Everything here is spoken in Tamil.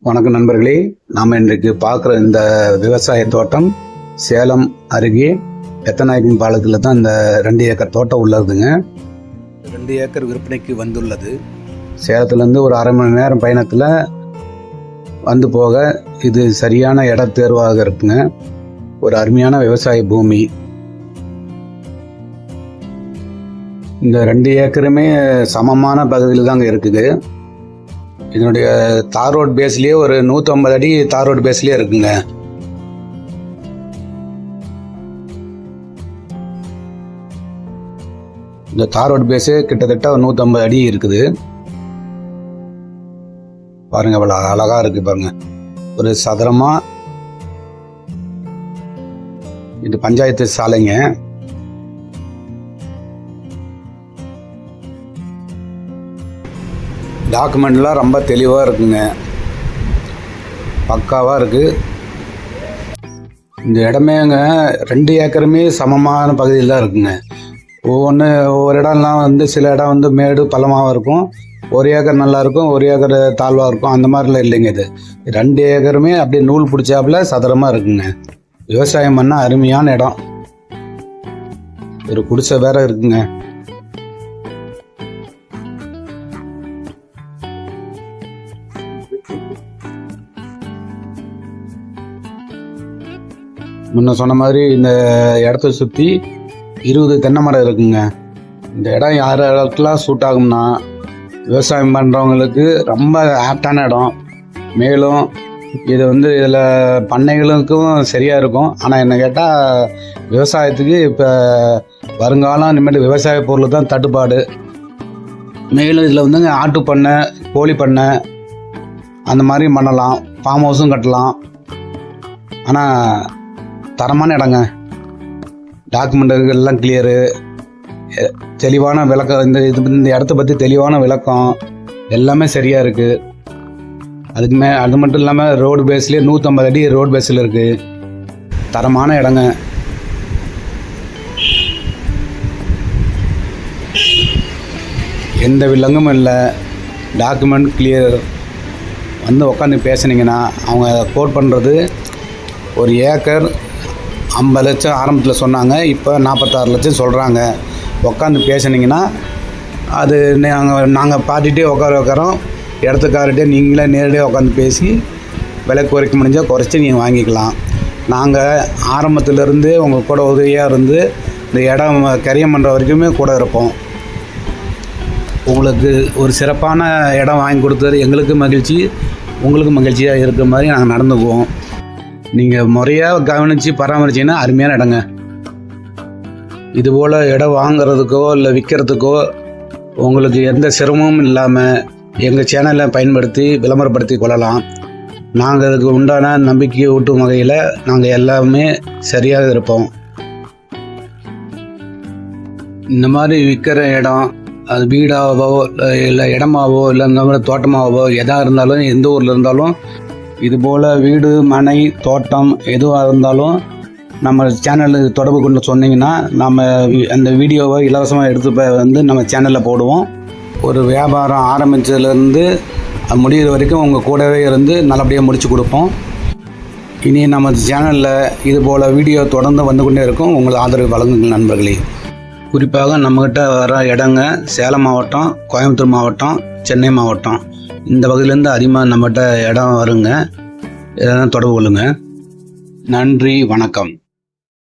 வணக்கம் நண்பர்களே, நாம் இன்றைக்கு பார்க்குற இந்த விவசாய தோட்டம் சேலம் அருகே பெத்தநாயக்கன் பாலத்தில் தான் இந்த 2 ஏக்கர் தோட்டம் உள்ளதுங்க. 2 ஏக்கர் விற்பனைக்கு வந்துள்ளது. சேலத்துலேருந்து ஒரு அரை மணி நேரம் பயணத்தில் வந்து போக இது சரியான இட தேர்வாக இருக்குங்க. ஒரு அருமையான விவசாய பூமி. இந்த 2 ஏக்கருமே சமமான பகுதியில் தாங்க இருக்குது. இதனுடைய தார் ரோட் பேஸ்லேயே ஒரு 150 அடி தார் ரோட் பேஸ்லேயே இருக்குங்க. இந்த தார் ரோட் பேஸு கிட்டத்தட்ட 150 அடி இருக்குது. பாருங்க, அவ்வளோ அழகா இருக்கு பாருங்க. ஒரு சதுரமா இது பஞ்சாயத்து சாலைங்க. டாக்குமெண்ட்லாம் ரொம்ப தெளிவாக இருக்குங்க, பக்காவாக இருக்குது. இந்த இடமேங்க 2 ஏக்கருமே சமமான பகுதியில் தான் இருக்குங்க. ஒவ்வொரு இடம்லாம் வந்து சில இடம் வந்து மேடு பள்ளமாகவும் இருக்கும், 1 ஏக்கர் நல்லா இருக்கும், 1 ஏக்கர் தாழ்வாக இருக்கும். அந்த மாதிரிலாம் இல்லைங்க. இது 2 ஏக்கருமே அப்படியே நூல் பிடிச்சாப்புல சதுரமாக இருக்குங்க. விவசாயம் பண்ண அருமையான இடம். ஒரு குடிசை வேற இருக்குங்க. முன்ன சொன்ன மாதிரி இந்த இடத்த சுற்றி 20 தென்னை மரம் இருக்குங்க. இந்த இடம் யாருக்கெல்லாம் சூட் ஆகும்னா விவசாயம் பண்ணுறவங்களுக்கு ரொம்ப ஆப்டான இடம். மேலும் இது வந்து இதில் பண்ணைகளுக்கும் சரியாக இருக்கும். ஆனால் என்ன கேட்டால் விவசாயத்துக்கு இப்போ வருங்காலம் இனிமேட்டு விவசாய பொருள் தான் தட்டுப்பாடு. மேலும் இதில் வந்துங்க ஆட்டு பண்ணை, கோழி பண்ணை அந்த மாதிரி பண்ணலாம். ஃபார்ம் ஹவுஸும் கட்டலாம். ஆனால் தரமான இடங்க. டாக்குமெண்ட் எல்லாம் கிளியரு, தெளிவான விளக்கம். இந்த இடத்த பற்றி தெளிவான விளக்கம் எல்லாமே சரியாக இருக்குது. அது மட்டும் இல்லாமல் ரோடு பேஸ்லேயே 150 அடி ரோடு பேஸில் இருக்குது. தரமான இடங்க. எந்த வில்லங்கமும் இல்லை. Document clear. வந்து உட்காந்து பேசுனீங்கன்னா அவங்க கோட் பண்ணுறது ஒரு ஏக்கர் 50 லட்சம் ஆரம்பத்தில் சொன்னாங்க. இப்போ 46 லட்சம் சொல்கிறாங்க. உட்காந்து பேசுனீங்கன்னா அது நாங்கள் பார்ட்டிகிட்டே உட்காரோம். இடத்துக்கார்ட்டே நீங்களே நேரடியாக உட்காந்து பேசி விலை குறைக்க முடிஞ்சால் குறைச்சி நீங்கள் வாங்கிக்கலாம். நாங்கள் ஆரம்பத்திலேருந்து உங்கள் கூட உதவியாக இருந்து இந்த இடம் கரியம் பண்ணுற வரைக்குமே கூட இருப்போம். உங்களுக்கு ஒரு சிறப்பான இடம் வாங்கி கொடுத்தது எங்களுக்கு மகிழ்ச்சி, உங்களுக்கு மகிழ்ச்சியாக இருக்கிற மாதிரி நாங்கள் நடந்துக்குவோம். நீங்கள் முறையாக கவனித்து பராமரிச்சிங்கன்னா அருமையான இடங்க. இதுபோல் இடம் வாங்கிறதுக்கோ இல்லை விற்கிறதுக்கோ உங்களுக்கு எந்த சிரமமும் இல்லாமல் எங்கள் சேனலை பயன்படுத்தி விளம்பரப்படுத்தி கொள்ளலாம். நாங்கள் அதுக்கு உண்டான நம்பிக்கையை ஊட்டும் வகையில் நாங்கள் எல்லாமே சரியாக இருப்போம். இந்த மாதிரி விற்கிற இடம் அது வீடாகவோ இல்லை இடமாவோ இல்லை இந்த மாதிரி தோட்டமாகவோ எதாக இருந்தாலும், எந்த ஊரில் இருந்தாலும் இதுபோல் வீடு, மனை, தோட்டம் எதுவாக இருந்தாலும் நம்ம சேனலுக்கு தொடர்பு கொண்டு சொன்னீங்கன்னா நம்ம அந்த வீடியோவை இலவசமாக எடுத்து வந்து நம்ம சேனலில் போடுவோம். ஒரு வியாபாரம் ஆரம்பித்ததுலேருந்து அது முடிகிற வரைக்கும் உங்கள் கூடவே இருந்து நல்லபடியாக முடித்து கொடுப்போம். இனி நம்ம சேனலில் இதுபோல் வீடியோ தொடர்ந்து வந்து கொண்டே இருக்கும். உங்கள் ஆதரவு வழங்குங்கள் நண்பர்களே. குறிப்பாக நம்மக்கிட்ட வர இடங்க சேலம் மாவட்டம், கோயம்புத்தூர் மாவட்டம், சென்னை மாவட்டம் இந்த பகுதியிலேருந்து அதிகமாக நம்மகிட்ட இடம் வருங்க. எதனா தொடர்பு கொள்ளுங்கள். நன்றி, வணக்கம்.